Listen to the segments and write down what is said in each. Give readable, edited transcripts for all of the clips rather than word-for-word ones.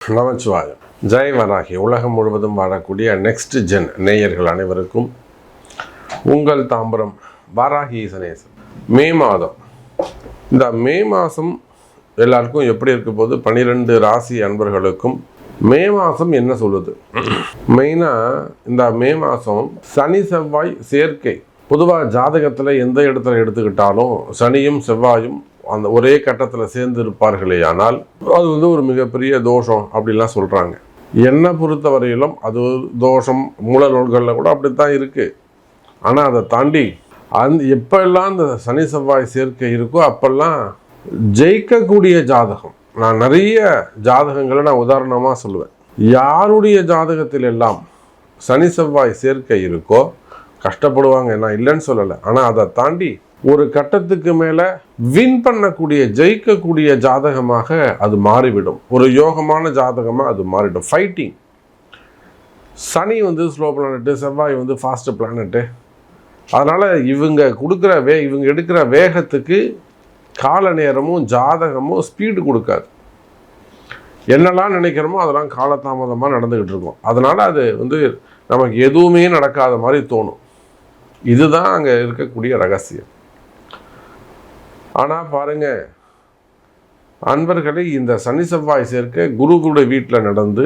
நமச்சிவாயம். ஜெய் வராகி. உலகம் முழுவதும் வாழக்கூடிய நெக்ஸ்ட் ஜென் நேயர்கள் அனைவருக்கும் உங்கள் தாம்பரம் வாராகி ஈசனேசன். மே மாதம், இந்த மே மாதம் எல்லாருக்கும் எப்படி இருக்க போது 12 ராசி அன்பர்களுக்கும் மே மாதம் என்ன சொல்லுது? மெயினாக இந்த மே மாதம் சனி செவ்வாய் சேர்க்கை. பொதுவாக ஜாதகத்தில் எந்த இடத்துல எடுத்துக்கிட்டாலும் சனியும் செவ்வாயும் அந்த ஒரே கட்டத்தில் சேர்ந்து இருப்பார்களே, ஆனால் அது ஒரு மிகப்பெரிய தோஷம் அப்படிலாம் சொல்கிறாங்க. என்னை பொறுத்த வரையிலும் அது தோஷம் மூல நூல்களில் கூட அப்படித்தான் இருக்குது. ஆனால் அதை தாண்டி எப்பெல்லாம் இந்த சனி செவ்வாய் சேர்க்கை இருக்கோ அப்பெல்லாம் ஜெயிக்கக்கூடிய ஜாதகம். நான் நிறைய ஜாதகங்களை நான் உதாரணமாக சொல்லுவேன். யாருடைய ஜாதகத்தில் எல்லாம் சனி செவ்வாய் சேர்க்கை இருக்கோ கஷ்டப்படுவாங்க, நான் இல்லைன்னு சொல்லலை. ஆனால் அதை தாண்டி ஒரு கட்டத்துக்கு மேலே வின் பண்ணக்கூடிய ஜெயிக்கக்கூடிய ஜாதகமாக அது மாறிவிடும். ஒரு யோகமான ஜாதகமாக அது மாறிடும். ஃபைட்டிங். சனி ஸ்லோ பிளானட்டு, செவ்வாய் ஃபாஸ்ட் பிளானட்டு. அதனால் இவங்க இவங்க எடுக்கிற வேகத்துக்கு கால நேரமும் ஜாதகமும் ஸ்பீடு கொடுக்காது. என்னெல்லாம் நினைக்கிறோமோ அதெல்லாம் காலதாமதமாக நடந்துக்கிட்டு இருக்கும். அதனால் அது நமக்கு எதுவுமே நடக்காத மாதிரி தோணும். இதுதான் அங்கே இருக்கக்கூடிய ரகசியம். ஆனால் பாருங்க அன்பர்களே, இந்த சனி செவ்வாய் சேர்க்கை குருவுடைய வீட்டில் நடந்து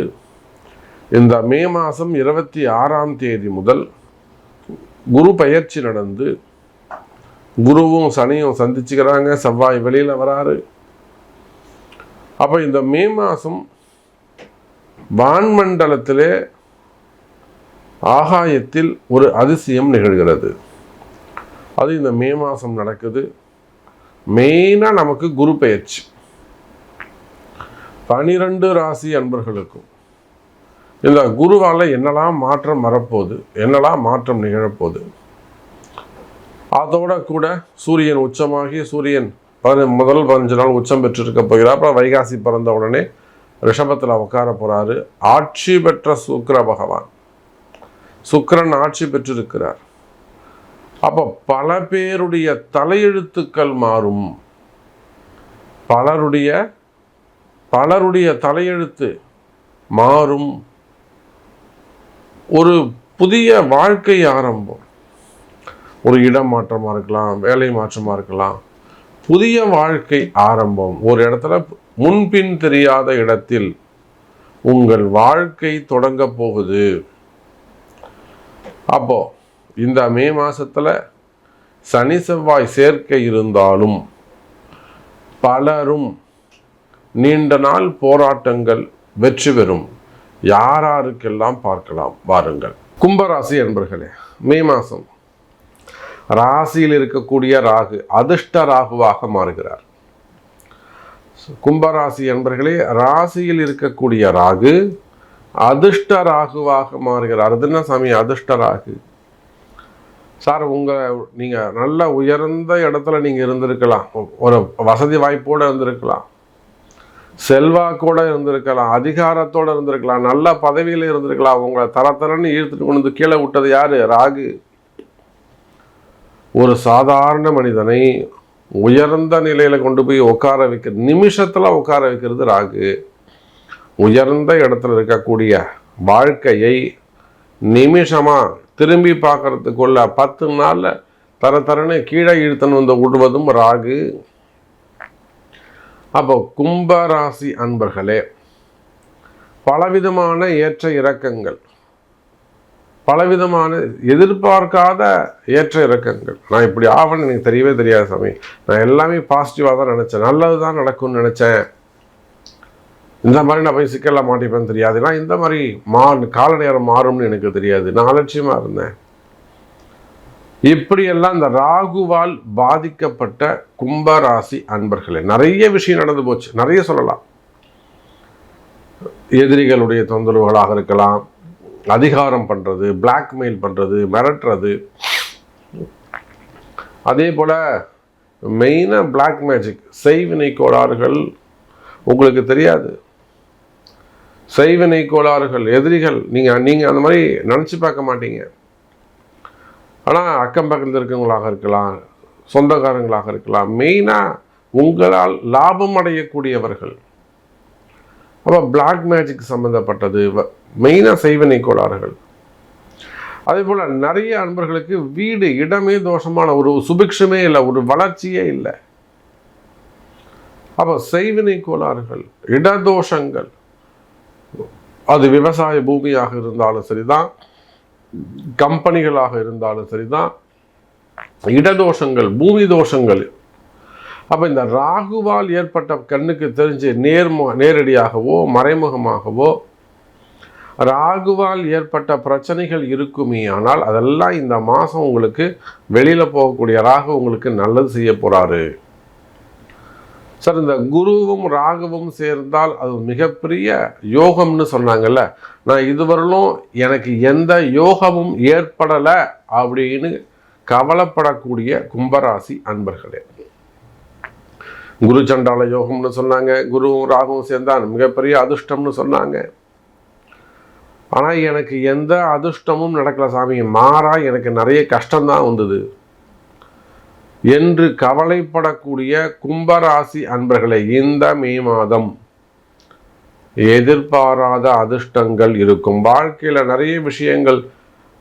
இந்த மே மாதம் 26ஆம் தேதி முதல் குரு பயிற்சி நடந்து குருவும் சனியும் சந்திச்சுக்கிறாங்க. செவ்வாய் வெளியில் வராரு. அப்போ இந்த மே மாதம் வான்மண்டலத்திலே ஆகாயத்தில் ஒரு அதிசயம் நிகழ்கிறது. அது இந்த மே மாதம் நடக்குது. மெயினாக நமக்கு குரு பெயர்ச்சி. 12 ராசி அன்பர்களுக்கும் இந்த குருவால் என்னெல்லாம் மாற்றம் வரப்போகுது, என்னெல்லாம் மாற்றம் நிகழப்போகுது. அதோட கூட சூரியன் உச்சமாகி முதல் 15 நாள் உச்சம் பெற்றிருக்க போகிறார். அப்புறம் வைகாசி பிறந்த உடனே ரிஷபத்தில் உட்கார போகிறாரு. ஆட்சி பெற்ற சுக்கிர பகவான், சுக்கிரன் ஆட்சி பெற்றிருக்கிறார். அப்போ பல பேருடைய தலையெழுத்துக்கள் மாறும். பலருடைய தலையெழுத்து மாறும். ஒரு புதிய வாழ்க்கை ஆரம்பம். ஒரு இடம் மாற்றமாக இருக்கலாம், வேலை மாற்றமாக இருக்கலாம். புதிய வாழ்க்கை ஆரம்பம். ஒரு இடத்துல முன்பின் தெரியாத இடத்தில் உங்கள் வாழ்க்கை தொடங்க போகுது. அப்போ இந்த மே மாதத்தில் சனி செவ்வாய் சேர்க்கை இருந்தாலும் பலரும் நீண்ட நாள் போராட்டங்கள் வெற்றி பெறும். யாருக்கெல்லாம் பார்க்கலாம் வாருங்கள். கும்பராசி என்பர்களே, மே மாதம் ராசியில் இருக்கக்கூடிய ராகு அதிர்ஷ்ட ராகுவாக மாறுகிறார். கும்பராசி என்பர்களே, ராசியில் இருக்கக்கூடிய ராகு அதிர்ஷ்ட ராகுவாக மாறுகிறார். அது என்ன சாமி அதிர்ஷ்ட ராகு? சார், நீங்கள் நல்ல உயர்ந்த இடத்துல நீங்கள் இருந்திருக்கலாம், ஒரு வசதி வாய்ப்போடு இருந்திருக்கலாம், செல்வாக்கோடு இருந்திருக்கலாம், அதிகாரத்தோடு இருந்திருக்கலாம், நல்ல பதவியில் இருந்திருக்கலாம். உங்களை தரத்தரன்னு இழுத்துட்டு கொண்டு கீழே விட்டது யாரு? ராகு. ஒரு சாதாரண மனிதனை உயர்ந்த நிலையில் கொண்டு போய் உட்கார வைக்கிறது, நிமிஷத்தில் உட்கார வைக்கிறது ராகு. உயர்ந்த இடத்துல இருக்கக்கூடிய வாழ்க்கையை நிமிஷமாக திரும்பி பார்க்கறதுக்குள்ள 10 நாளில் தரன்னு கீழே இழுத்தன்னு விடுவதும் ராகு. அப்போ கும்பராசி அன்பர்களே, பலவிதமான ஏற்ற இறக்கங்கள், பலவிதமான எதிர்பார்க்காத ஏற்ற இறக்கங்கள். நான் இப்படி ஆவன்னு எனக்கு தெரியவே தெரியாது சாமி. நான் எல்லாமே பாசிட்டிவாக தான் நினச்சேன், நல்லது தான் நடக்கும்னு நினச்சேன். இந்த மாதிரி நான் போய் சிக்கலாக மாட்டிப்பேன்னு தெரியாது. நான் இந்த மாதிரி கால நேரம் மாறும்னு எனக்கு தெரியாது. நான் அலட்சியமாக இருந்தேன். இப்படியெல்லாம் இந்த ராகுவால் பாதிக்கப்பட்ட கும்பராசி அன்பர்களே, நிறைய விஷயம் நடந்து போச்சு. நிறைய சொல்லலாம். எதிரிகளுடைய தொந்தரவுகளாக இருக்கலாம், அதிகாரம் பண்ணுறது, பிளாக்மெயில் பண்ணுறது, மிரட்டுறது. அதே போல் மெயினாக பிளாக் மேஜிக், செய்வினை கோளாறுகள். உங்களுக்கு தெரியாது, செய்வினை கோளாறுகள், எதிரிகள். நீங்கள் அந்த மாதிரி நினச்சி பார்க்க மாட்டீங்க. ஆனால் அக்கம் பக்கத்தில் இருக்கவங்களாக இருக்கலாம், சொந்தக்காரங்களாக இருக்கலாம். மெயினாக உங்களால் லாபம் அடையக்கூடியவர்கள், அப்போ பிளாக் மேஜிக் சம்மந்தப்பட்டது மெயினாக செய்வினை கோளாறுகள். அதே போல் நிறைய அன்பர்களுக்கு வீடு இடமே தோஷமான, ஒரு சுபிக்ஷமே இல்லை, ஒரு வளர்ச்சியே இல்லை. அப்போ செய்வினை கோளாறுகள், இடதோஷங்கள், அது விவசாய பூமியாக இருந்தாலும் சரிதான், கம்பெனிகளாக இருந்தாலும் சரிதான், இடதோஷங்கள், பூமி தோஷங்கள். அப்போ இந்த ராகுவால் ஏற்பட்ட கண்ணுக்கு தெரிஞ்சு நேரடியாகவோ மறைமுகமாகவோ ராகுவால் ஏற்பட்ட பிரச்சனைகள் இருக்குமே, ஆனால் அதெல்லாம் இந்த மாதம் உங்களுக்கு வெளியில் போகக்கூடிய ராகு உங்களுக்கு நல்லது செய்ய போகிறாரு. சார், இந்த குருவும் ராகுவும் சேர்ந்தால் அது மிகப்பெரிய யோகம்னு சொன்னாங்கல்ல. நான் இதுவரையிலும் எனக்கு எந்த யோகமும் ஏற்படலை அப்படின்னு கவலைப்படக்கூடிய கும்பராசி அன்பர்களே, குரு சண்டால யோகம்னு சொன்னாங்க, குருவும் ராகுவும் சேர்ந்தால் மிகப்பெரிய அதிர்ஷ்டம்னு சொன்னாங்க. ஆனால் எனக்கு எந்த அதிர்ஷ்டமும் நடக்கல சாமி, மாறா எனக்கு நிறைய கஷ்டம்தான் வந்தது என்று கவலைப்படக்கூடிய கும்பராசி அன்பர்களை, இந்த மே மாதம் எதிர்பாராத அதிர்ஷ்டங்கள் இருக்கும். வாழ்க்கையில் நிறைய விஷயங்கள்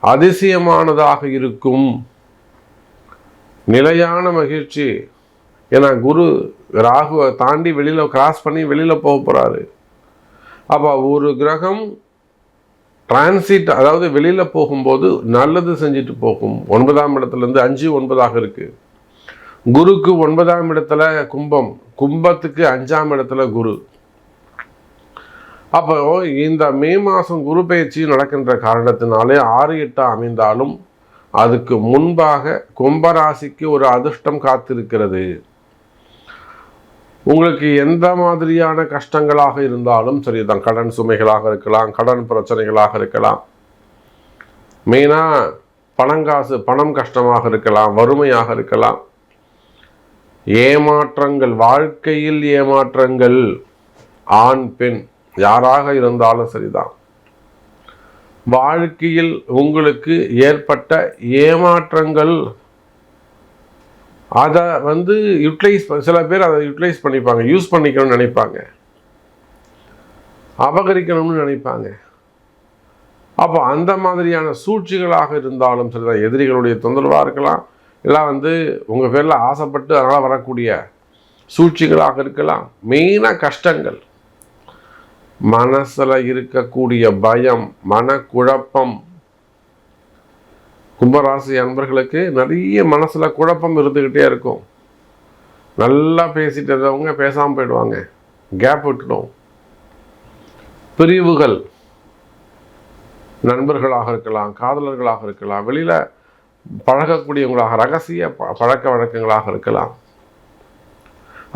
அதிசயமானதாக இருக்கும். நிலையான மகிழ்ச்சி. ஏன்னா குரு ராகுவை தாண்டி வெளியில் கிராஸ் பண்ணி வெளியில் போக போகிறாரு. அப்போ ஒரு கிரகம் டிரான்சிட், அதாவது வெளியில் போகும்போது நல்லது செஞ்சுட்டு போகும். 9ஆம் இடத்துலேருந்து 5 9ஆக இருக்குது. குருக்கு 9ஆம் இடத்துல கும்பம், கும்பத்துக்கு 5ஆம் இடத்துல குரு. அப்போ இந்த மே மாதம் குரு பயிற்சி நடக்கின்ற காரணத்தினாலே 6 8 அமைந்தாலும் அதுக்கு முன்பாக கும்பராசிக்கு ஒரு அதிர்ஷ்டம் காத்திருக்கிறது. உங்களுக்கு எந்த மாதிரியான கஷ்டங்களாக இருந்தாலும் சரிதான், கடன் சுமைகளாக இருக்கலாம், கடன் பிரச்சனைகளாக இருக்கலாம், மெயினாக பணம் கஷ்டமாக இருக்கலாம், வறுமையாக இருக்கலாம், ஏமாற்றங்கள், வாழ்க்கையில் ஏமாற்றங்கள், ஆண் பெண் யாராக இருந்தாலும் சரிதான், வாழ்க்கையில் உங்களுக்கு ஏற்பட்ட ஏமாற்றங்கள், அதை சில பேர் அதை யூட்டிலைஸ் பண்ணிப்பாங்க, யூஸ் பண்ணிக்கணும்னு நினைப்பாங்க, அபகரிக்கணும்னு நினைப்பாங்க. அப்போ அந்த மாதிரியான சூழ்ச்சிகளாக இருந்தாலும் சரிதான், எதிரிகளுடைய தொந்தரவாக இருக்கலாம், எல்லாம் உங்கள் பேரில் ஆசைப்பட்டு அதனால் வரக்கூடிய சூழ்ச்சிகளாக இருக்கலாம். மெயினாக கஷ்டங்கள், மனசில் இருக்கக்கூடிய பயம், மனக்குழப்பம். கும்பராசி அன்பர்களுக்கு நிறைய மனசில் குழப்பம் இருந்துக்கிட்டே இருக்கும். நல்லா பேசிட்டு இருந்தவங்க பேசாமல் போயிடுவாங்க, கேப் விட்டுடும். பிரிவுகள், நண்பர்களாக இருக்கலாம், காதலர்களாக இருக்கலாம், வெளியில் பழகக்கூடியவங்களாக, ரகசிய பழக்க வழக்கங்களாக இருக்கலாம்.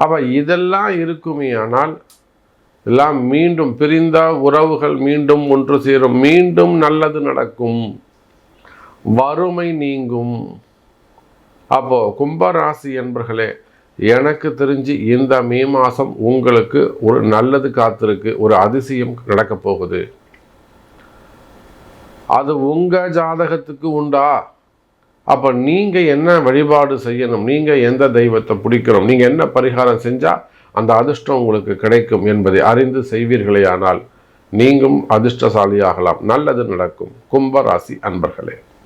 அப்போ இதெல்லாம் இருக்குமே, ஆனால் எல்லாம் மீண்டும் பிரிந்த உறவுகள் மீண்டும் ஒன்று சேரும், மீண்டும் நல்லது நடக்கும், வறுமை நீங்கும். அப்போ கும்பராசி என்பர்களே, எனக்கு தெரிஞ்சு இந்த மே மாதம் உங்களுக்கு ஒரு நல்லது காத்திருக்கு, ஒரு அதிசயம் நடக்க போகுது. அது உங்கள் ஜாதகத்துக்கு உண்டா? அப்போ நீங்கள் என்ன வழிபாடு செய்யணும், நீங்கள் எந்த தெய்வத்தை பிடிக்கணும், நீங்கள் என்ன பரிகாரம் செஞ்சால் அந்த அதிர்ஷ்டம் உங்களுக்கு கிடைக்கும் என்பதை அறிந்து செய்வீர்களே, ஆனால் நீங்களும் அதிர்ஷ்டசாலியாகலாம், நல்லது நடக்கும். கும்பராசி அன்பர்களே.